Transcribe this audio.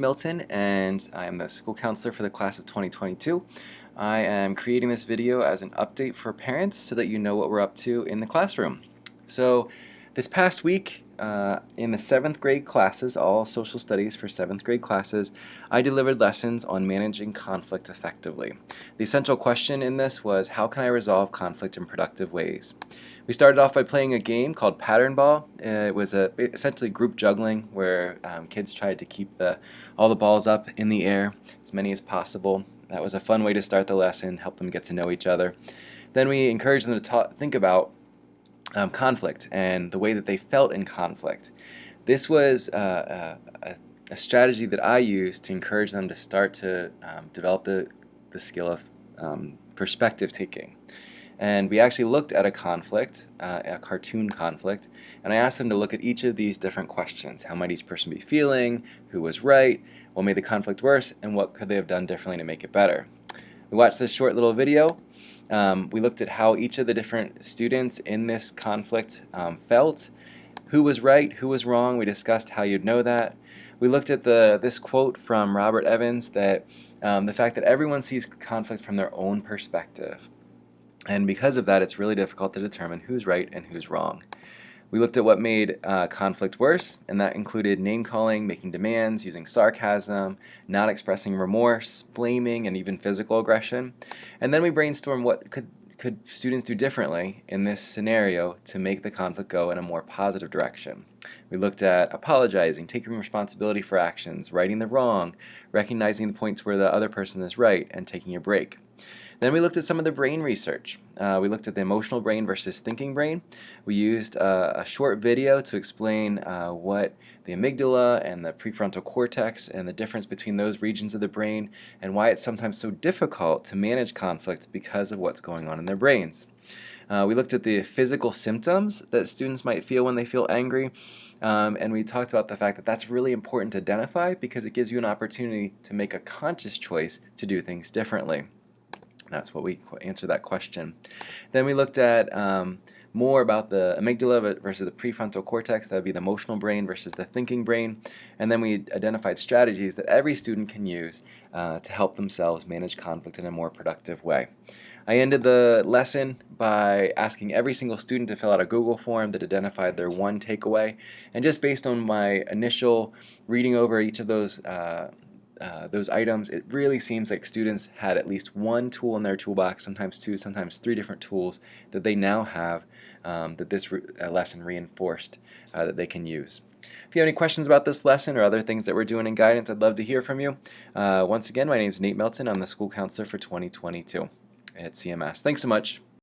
Milton, and I am the school counselor for the class of 2022. I am creating this video as an update for parents so that you know what we're up to in the classroom. So this past week, in the 7th grade classes, all social studies for 7th grade classes, I delivered lessons on managing conflict effectively. The essential question in this was, how can I resolve conflict in productive ways? We started off by playing a game called Pattern Ball. It was essentially group juggling where kids tried to keep all the balls up in the air, as many as possible. That was a fun way to start the lesson, help them get to know each other. Then we encouraged them to think about conflict and the way that they felt in conflict. This was a strategy that I used to encourage them to start to develop the skill of perspective taking. And we actually looked at a conflict, a cartoon conflict, and I asked them to look at each of these different questions. How might each person be feeling? Who was right? What made the conflict worse? And what could they have done differently to make it better? We watched this short little video. We looked at how each of the different students in this conflict felt. Who was right? Who was wrong? We discussed how you'd know that. We looked at this quote from Robert Evans that the fact that everyone sees conflict from their own perspective. And because of that, it's really difficult to determine who's right and who's wrong. We looked at what made conflict worse, and that included name-calling, making demands, using sarcasm, not expressing remorse, blaming, and even physical aggression. And then we brainstormed what could students do differently in this scenario to make the conflict go in a more positive direction. We looked at apologizing, taking responsibility for actions, righting the wrong, recognizing the points where the other person is right, and taking a break. Then we looked at some of the brain research. We looked at the emotional brain versus thinking brain. We used a short video to explain what the amygdala and the prefrontal cortex and the difference between those regions of the brain and why it's sometimes so difficult to manage conflict because of what's going on in their brains. We looked at the physical symptoms that students might feel when they feel angry, and we talked about the fact that that's really important to identify because it gives you an opportunity to make a conscious choice to do things differently. That's what we answer that question. Then we looked at more about the amygdala versus the prefrontal cortex. That would be the emotional brain versus the thinking brain. And then we identified strategies that every student can use to help themselves manage conflict in a more productive way. I ended the lesson by asking every single student to fill out a Google form that identified their one takeaway. And just based on my initial reading over each of those items, it really seems like students had at least one tool in their toolbox, sometimes two, sometimes three different tools that they now have that this lesson reinforced that they can use. If you have any questions about this lesson or other things that we're doing in guidance, I'd love to hear from you. Once again, my name is Nate Milton. I'm the school counselor for 2022 at CMS. Thanks so much.